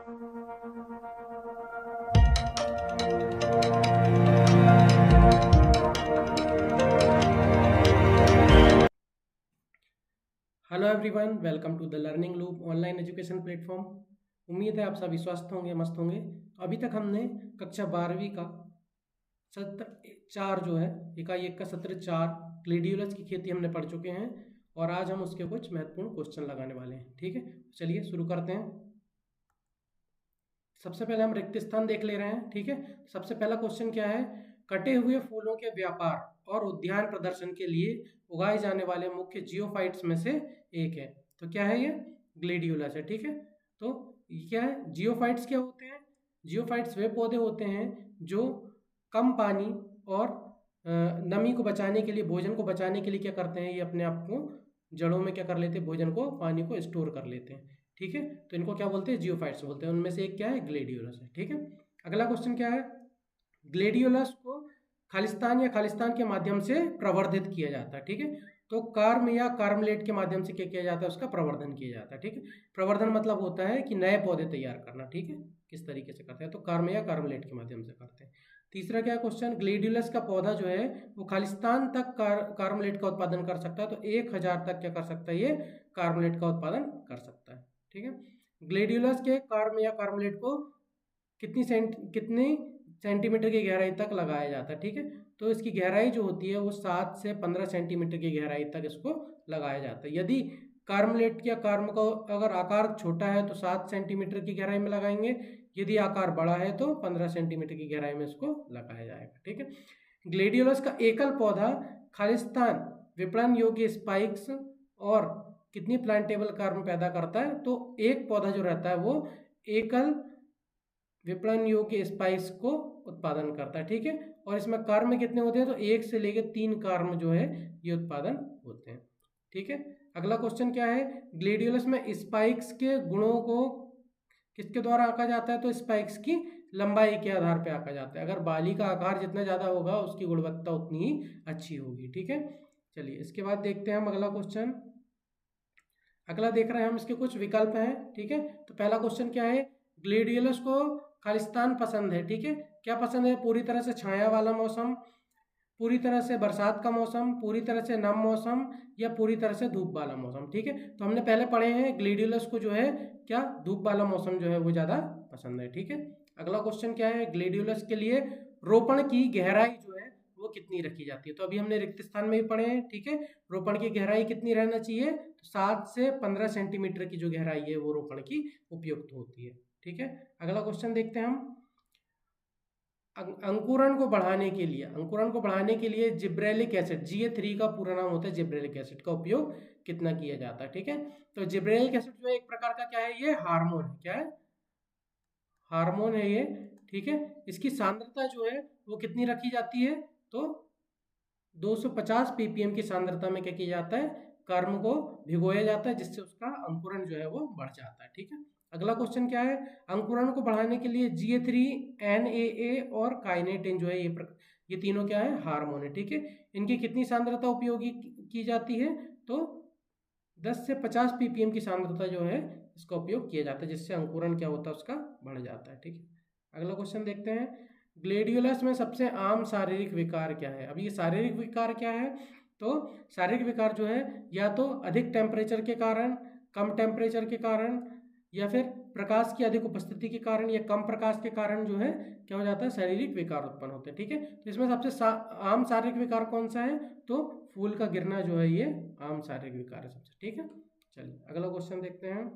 Hello everyone, welcome to the learning loop online education platform. उम्मीद है आप सभी स्वस्थ होंगे, मस्त होंगे। अभी तक हमने कक्षा 12वीं का सत्र 4 जो है, इकाई 1 का सत्र 4 ग्लेडियोलस की खेती हमने पढ़ चुके हैं और आज हम उसके कुछ महत्वपूर्ण क्वेश्चन लगाने वाले हैं। ठीक है, चलिए शुरू करते हैं। सबसे पहले हम रिक्त स्थान देख ले रहे हैं। ठीक है, सबसे पहला क्वेश्चन क्या है? कटे हुए फूलों के व्यापार और उद्यान प्रदर्शन के लिए उगाए जाने वाले मुख्य जियोफाइट्स में से एक है। तो क्या है ये? ग्लेडियोलस है। ठीक है, तो ये क्या है? जियोफाइट्स क्या होते हैं? जियोफाइट्स वे पौधे होते हैं जो कम पानी और नमी को बचाने के लिए, भोजन को बचाने के लिए क्या करते हैं, ये अपने आप को जड़ों में क्या कर लेते हैं, भोजन को, पानी को स्टोर कर लेते हैं। ठीक है, तो इनको क्या बोलते हैं? जियोफाइट्स बोलते हैं। उनमें से एक क्या है? ग्लेडियोलस है। ठीक है, अगला क्वेश्चन क्या है? ग्लेडियोलस को खालिस्तान या खालिस्तान के माध्यम से प्रवर्धित किया जाता है। ठीक है, तो कार्म या कार्मलेट के माध्यम से क्या किया जाता है? उसका प्रवर्धन किया जाता है। ठीक है, प्रवर्धन मतलब होता है कि नए पौधे तैयार करना। ठीक है, किस तरीके से करते हैं? तो कार्म या कार्मलेट के माध्यम से करते हैं। तीसरा क्या क्वेश्चन? ग्लेडियोलस का पौधा जो है वो खालिस्तान तक कार्मलेट का उत्पादन कर सकता है। तो 1000 तक क्या कर सकता है? ये कार्मलेट का उत्पादन कर सकता है। ठीक है, ग्लेडियोलस के कार्म या कार्मलेट को कितनी सेंटीमीटर की गहराई तक लगाया जाता है? ठीक है, तो इसकी गहराई जो होती है वो 7 से 15 सेंटीमीटर की गहराई तक इसको लगाया जाता है। यदि कार्मलेट या कार्म का अगर आकार छोटा है तो 7 सेंटीमीटर की गहराई में लगाएंगे, यदि आकार बड़ा है तो 15 सेंटीमीटर की गहराई में इसको लगाया जाएगा। ठीक है, ग्लेडियोलस का एकल पौधा खालिस्तान विपणन योग्य स्पाइक्स और कितनी प्लांटेबल कार्म पैदा करता है? तो एक पौधा जो रहता है वो एकल विपणन योग्य स्पाइस को उत्पादन करता है। ठीक है, और इसमें कार्म कितने होते हैं? तो 1 से लेकर 3 कार्म जो है ये उत्पादन होते हैं। ठीक है, अगला क्वेश्चन क्या है? ग्लेडियोलस में स्पाइक्स के गुणों को किसके द्वारा आंका जाता है? तो स्पाइक्स की लंबाई के आधार पर आंका जाता है। अगर बाली का आकार जितना ज़्यादा होगा उसकी गुणवत्ता उतनी ही अच्छी होगी। ठीक है, चलिए इसके बाद देखते हैं हम अगला क्वेश्चन। अगला देख रहे हैं हम, इसके कुछ विकल्प हैं। ठीक है, तो पहला क्वेश्चन क्या है? ग्लेडियोलस को खालिस्तान पसंद है। ठीक है, क्या पसंद है? पूरी तरह से छाया वाला मौसम, पूरी तरह से बरसात का मौसम, पूरी तरह से नम मौसम, या पूरी तरह से धूप वाला मौसम। ठीक है, तो हमने पहले पढ़े हैं ग्लेडियोलस को जो है क्या धूप वाला मौसम जो है वो ज़्यादा पसंद है। ठीक है, अगला क्वेश्चन क्या है? ग्लेडियोलस के लिए रोपण की गहराई जो है वो कितनी रखी जाती है? तो अभी हमने रिक्त स्थान में भी पढ़े हैं। ठीक है, रोपण की गहराई कितनी रहना चाहिए? तो 7 से 15 सेंटीमीटर की जो गहराई है वो रोपण की उपयुक्त होती है। ठीक है, अगला क्वेश्चन देखते हैं हम। अंकुरण को बढ़ाने के लिए जिब्रेलिक एसिड GA3 का पूरा नाम होता है जिब्रेलिक एसिड का उपयोग कितना किया जाता है? ठीक है, तो जिब्रेलिक एसिड जो है एक प्रकार का क्या है? ये हार्मोन है। क्या है? हार्मोन है ये। ठीक है, इसकी सांद्रता जो है वो कितनी रखी जाती है? तो 250 ppm की सांद्रता में क्या किया जाता है? कर्म को भिगोया जाता है, जिससे उसका अंकुरण जो है वो बढ़ जाता है। ठीक है, अगला क्वेश्चन क्या है? अंकुरण को बढ़ाने के लिए GA3, NAA और काइनेटिन जो है ये तीनों क्या है? हार्मोन है। ठीक है, इनकी कितनी सांद्रता उपयोगी की जाती है? तो 10 से 50 ppm की सांद्रता जो है इसका उपयोग किया जाता है, जिससे अंकुरण क्या होता है? उसका बढ़ जाता है। ठीक है, अगला क्वेश्चन देखते हैं। ग्लेडियोलस में सबसे आम शारीरिक विकार क्या है? अब ये शारीरिक विकार क्या है? तो शारीरिक विकार जो है या तो अधिक टेम्परेचर के कारण, कम टेम्परेचर के कारण, या फिर प्रकाश की अधिक उपस्थिति के कारण या कम प्रकाश के कारण जो है क्या हो जाता है? शारीरिक विकार उत्पन्न होते हैं। ठीक है, तो इसमें सबसे आम शारीरिक विकार कौन सा है? तो फूल का गिरना जो है ये आम शारीरिक विकार है सबसे। ठीक है, चलिए अगला क्वेश्चन देखते हैं।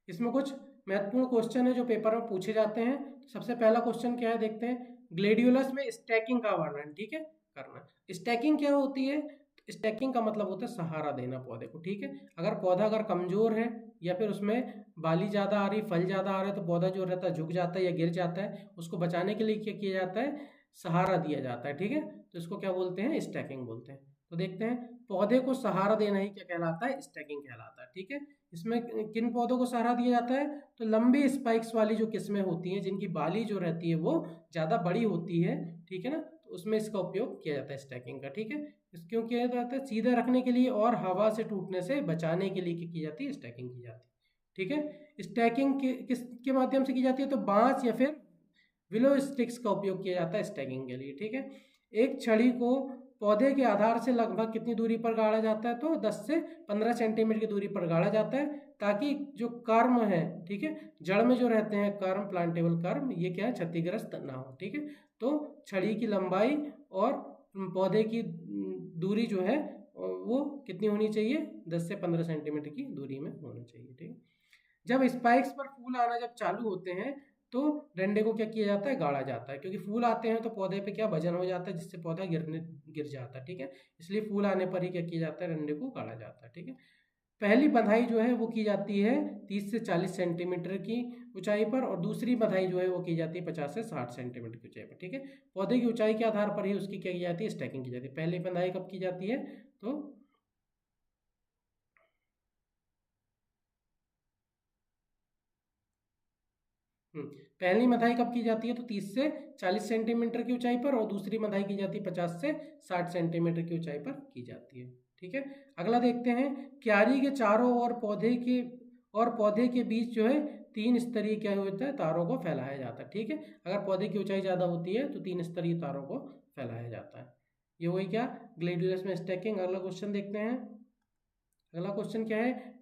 इसमें कुछ महत्वपूर्ण क्वेश्चन है जो पेपर में पूछे जाते हैं। तो सबसे पहला क्वेश्चन क्या है देखते हैं। ग्लेडियोलस में स्टैकिंग का वर्णन, ठीक है, करना। स्टैकिंग क्या होती है? स्टैकिंग का मतलब होता है सहारा देना पौधे को। ठीक है, अगर पौधा अगर कमजोर है या फिर उसमें बाली ज़्यादा आ रही, फल ज़्यादा आ रहा है, तो पौधा जो रहता है झुक जाता है या गिर जाता है। उसको बचाने के लिए क्या किया जाता है? सहारा दिया जाता है। ठीक है, तो इसको क्या बोलते हैं? स्टैकिंग बोलते हैं। तो देखते हैं, पौधे को सहारा देना ही क्या कहलाता है? स्टैकिंग कहलाता है। ठीक है, इसमें किन पौधों को सहारा दिया जाता है? तो लंबी स्पाइक्स वाली जो किस्में होती हैं, जिनकी बाली जो रहती है वो ज़्यादा बड़ी होती है, ठीक है ना, तो उसमें इसका उपयोग किया जाता है स्टैकिंग का। ठीक है, क्यों किया जाता है? सीधा रखने के लिए और हवा से टूटने से बचाने के लिए क्या की जाती है? स्टैकिंग की जाती है। ठीक है, स्टैकिंग किसके माध्यम से की जाती है? तो बांस या फिर विलो स्टिक्स का उपयोग किया जाता है स्टैकिंग के लिए, ठीक है। एक छड़ी को पौधे के आधार से लगभग कितनी दूरी पर गाड़ा जाता है? तो 10 से 15 सेंटीमीटर की दूरी पर गाड़ा जाता है, ताकि जो कर्म है, ठीक है, जड़ में जो रहते हैं कर्म, प्लांटेबल कर्म, ये क्या है, क्षतिग्रस्त ना हो, ठीक है। तो छड़ी की लंबाई और पौधे की दूरी जो है वो कितनी होनी चाहिए? 10 से 15 सेंटीमीटर की दूरी में होना चाहिए, ठीक है। जब स्पाइक्स पर फूल आना जब चालू होते हैं तो डंडे को क्या किया जाता है? गाड़ा जाता है, क्योंकि फूल आते हैं तो पौधे पे क्या वजन हो जाता है, जिससे पौधा गिर जाता है, ठीक है। इसलिए फूल आने पर ही क्या किया जाता है? डंडे को गाड़ा जाता है, ठीक है। पहली बंधाई जो है वो की जाती है 30 से 40 सेंटीमीटर की ऊंचाई पर, और दूसरी बंधाई जो है वो की जाती है 50 से 60 सेंटीमीटर की ऊंचाई पर, ठीक है। पौधे की ऊंचाई के आधार पर ही उसकी क्या की जाती है? स्टैकिंग की जाती है। पहली बंधाई कब की जाती है? तो पहली मथाई कब की जाती है? तो 30 से 40 सेंटीमीटर की ऊंचाई पर, और दूसरी मथाई की जाती है 50 से 60 सेंटीमीटर की ऊंचाई पर की जाती है, ठीक है। अगला देखते हैं, क्यारी के चारों और पौधे के बीच जो है 3 स्तरीय क्या होता है? तारों को फैलाया जाता है, ठीक है। अगर पौधे की ऊंचाई ज्यादा होती है तो 3 स्तरीय तारों को फैलाया जाता है। ये वही क्या, ग्लेडियोलस में स्टैकिंग। अगला क्वेश्चन देखते हैं। अगला क्वेश्चन क्या है?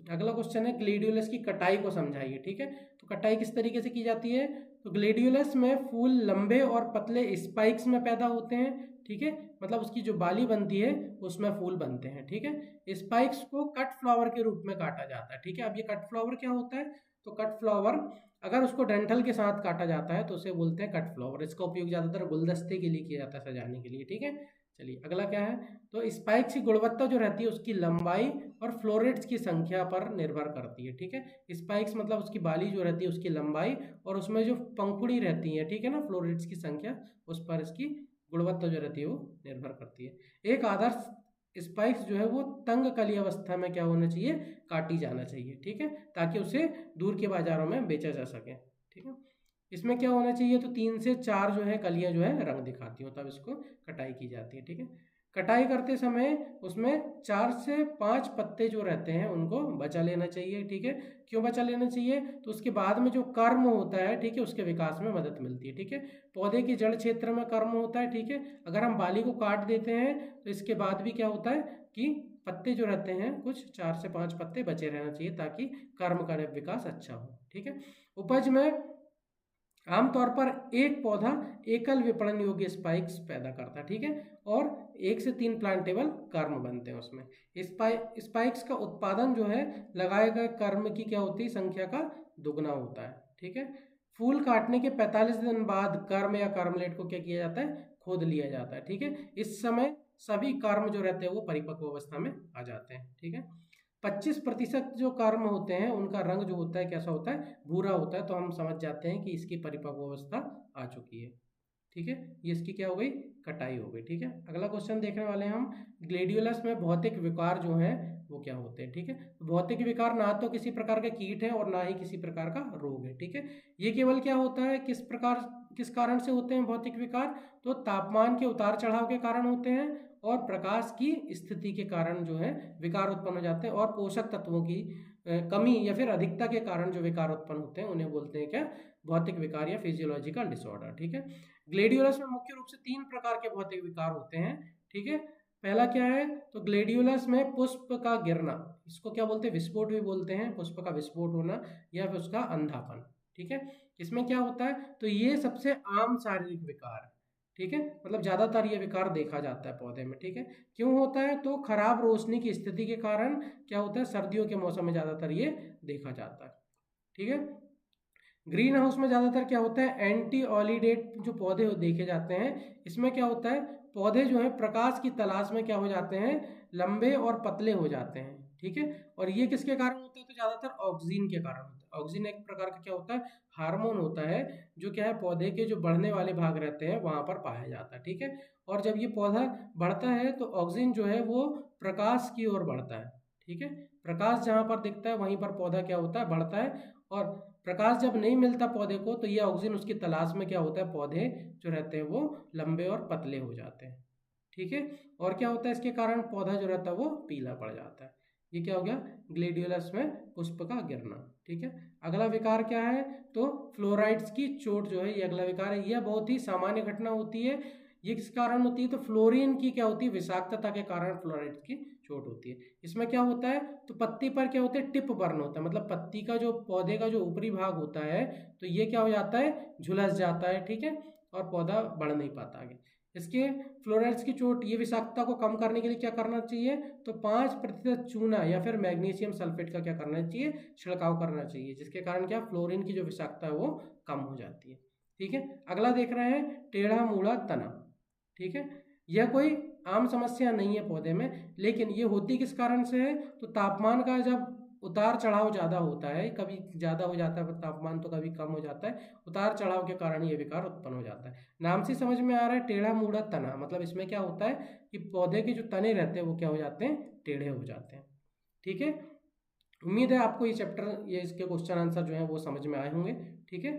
अगला क्वेश्चन है, ग्लेडियोलस की कटाई को समझाइए, ठीक है। तो कटाई किस तरीके से की जाती है? तो ग्लेडियोलस में फूल लंबे और पतले स्पाइक्स में पैदा होते हैं, ठीक है। मतलब उसकी जो बाली बनती है उसमें फूल बनते हैं, ठीक है। स्पाइक्स को कट फ्लावर के रूप में काटा जाता है, ठीक है। अब ये कट फ्लावर क्या होता है? तो कट फ्लावर अगर उसको डंठल के साथ काटा जाता है तो उसे बोलते हैं कट फ्लावर। इसका उपयोग ज्यादातर गुलदस्ते के लिए किया जाता है, सजाने के लिए, ठीक है। चलिए अगला क्या है? तो स्पाइक्स की गुणवत्ता जो रहती है उसकी लंबाई और फ्लोरेट्स की संख्या पर निर्भर करती है, ठीक है। स्पाइक्स मतलब उसकी बाली जो रहती है उसकी लंबाई, और उसमें जो पंखुड़ी रहती है, ठीक है ना, फ्लोरेट्स की संख्या, उस पर इसकी गुणवत्ता जो रहती है वो निर्भर करती है। एक आदर्श स्पाइक्स जो है वो तंग कली अवस्था में क्या होना चाहिए? काटी जाना चाहिए, ठीक है, ताकि उसे दूर के बाजारों में बेचा जा सके, ठीक है। इसमें क्या होना चाहिए? तो 3 से 4 जो है कलियां जो है रंग दिखाती हो, तब इसको कटाई की जाती है, ठीक है। कटाई करते समय उसमें 4 से 5 पत्ते जो रहते हैं उनको बचा लेना चाहिए, ठीक है। क्यों बचा लेना चाहिए? तो उसके बाद में जो कर्म होता है, ठीक है, उसके विकास में मदद मिलती है, ठीक है। पौधे के जड़ क्षेत्र में कर्म होता है, ठीक है। अगर हम बाली को काट देते हैं तो इसके बाद भी क्या होता है कि पत्ते जो रहते हैं कुछ 4 से 5 पत्ते बचे रहना चाहिए, ताकि कर्म का विकास अच्छा हो, ठीक है। उपज में आमतौर पर एक पौधा एकल विपणन योग्य स्पाइक्स पैदा करता है, ठीक है, और 1 से 3 प्लांटेबल कर्म बनते हैं उसमें। स्पाइक्स का उत्पादन जो है लगाए गए कर्म की क्या होती है? संख्या का दुगना होता है, ठीक है। फूल काटने के 45 दिन बाद कर्म या कर्मलेट को क्या किया जाता है? खोद लिया जाता है, ठीक है। इस समय सभी कर्म जो रहते हैं वो परिपक्व अवस्था में आ जाते हैं, ठीक है। 25% जो कर्म होते हैं उनका रंग जो होता है कैसा होता है? भूरा होता है, तो हम समझ जाते हैं कि इसकी परिपक्व अवस्था आ चुकी है, ठीक है। ये इसकी क्या हो गई? कटाई हो गई, ठीक है। अगला क्वेश्चन देखने वाले हैं हम, ग्लेडियोलस में भौतिक विकार जो है वो क्या होते हैं, ठीक है। तो भौतिक विकार ना तो किसी प्रकार के कीट है और ना ही किसी प्रकार का रोग है, ठीक है। ये केवल क्या होता है, किस कारण से होते हैं भौतिक विकार? तो तापमान के उतार चढ़ाव के कारण होते हैं, और प्रकाश की स्थिति के कारण जो है विकार उत्पन्न हो जाते हैं, और पोषक तत्वों की कमी या फिर अधिकता के कारण जो विकार उत्पन्न होते हैं उन्हें बोलते हैं क्या? भौतिक विकार या फिजियोलॉजिकल डिसऑर्डर, ठीक है। ग्लेडियोलस में मुख्य रूप से 3 प्रकार के भौतिक विकार होते हैं, ठीक है। पहला क्या है? तो ग्लेडियोलस में पुष्प का गिरना, इसको क्या बोलते हैं? विस्फोट भी बोलते हैं, पुष्प का विस्फोट होना या फिर उसका अंधापन, ठीक है। इसमें क्या होता है? तो ये सबसे आम शारीरिक विकार है, ठीक है। मतलब ज्यादातर ये विकार देखा जाता है पौधे में, ठीक है। क्यों होता है? तो खराब रोशनी की स्थिति के कारण क्या होता है? सर्दियों के मौसम में ज्यादातर ये देखा जाता है, ठीक है। ग्रीन हाउस में ज्यादातर क्या होता है? एंटी ऑलिडेट जो पौधे देखे जाते हैं, इसमें क्या होता है? पौधे जो है प्रकाश की तलाश में क्या हो जाते हैं? लंबे और पतले हो जाते हैं, ठीक है। और ये किसके कारण होता है? तो ज्यादातर ऑक्सीजन के कारण होता है। ऑक्सीजन एक प्रकार का क्या होता है? हार्मोन होता है, जो क्या है पौधे के जो बढ़ने वाले भाग रहते हैं वहां पर पाया जाता है, ठीक है। और जब ये पौधा बढ़ता है तो ऑक्सीजन जो है वो प्रकाश की ओर बढ़ता है, ठीक है। प्रकाश जहां पर दिखता है वहीं पर पौधा क्या होता है? बढ़ता है। और प्रकाश जब नहीं मिलता पौधे को तो ये ऑक्सीजन उसकी तलाश में क्या होता है? पौधे जो रहते हैं वो लंबे और पतले हो जाते हैं, ठीक है। और क्या होता है इसके कारण? पौधा जो रहता है वो पीला पड़ जाता है। ये क्या हो गया, ग्लैडियोलस में पुष्प का गिरना। ठीक है, अगला विकार क्या है, तो फ्लोराइड्स की चोट जो है, ये अगला विकार है। यह बहुत ही सामान्य घटना होती है। ये किस कारण होती है, तो फ्लोरीन की क्या होती है, विषाक्तता के कारण फ्लोराइड्स की चोट होती है। इसमें क्या होता है, तो पत्ती पर क्या होता है, टिप बर्न होता है, मतलब पत्ती का जो, पौधे का जो ऊपरी भाग होता है, तो ये क्या हो जाता है, झुलस जाता है। ठीक है, और पौधा बढ़ नहीं पाता आगे। इसके फ्लोराइड्स की चोट, ये विषाक्तता को कम करने के लिए क्या करना चाहिए, तो 5% चूना या फिर मैग्नीशियम सल्फेट का क्या करना चाहिए, छिड़काव करना चाहिए, जिसके कारण क्या, फ्लोरीन की जो विषाक्तता है वो कम हो जाती है। ठीक है, अगला देख रहे हैं टेढ़ा मूढ़ा तना। ठीक है, यह कोई आम समस्या नहीं है पौधे में, लेकिन ये होती किस कारण से है, तो तापमान का जब उतार चढ़ाव ज़्यादा होता है, कभी ज़्यादा हो जाता है तापमान तो कभी कम हो जाता है, उतार चढ़ाव के कारण ये विकार उत्पन्न हो जाता है। नाम से समझ में आ रहा है टेढ़ा मूढ़ा तना, मतलब इसमें क्या होता है कि पौधे के जो तने रहते हैं वो क्या हो जाते हैं, टेढ़े हो जाते हैं। ठीक है, उम्मीद है आपको ये चैप्टर, ये इसके क्वेश्चन आंसर जो है वो समझ में आए होंगे। ठीक है।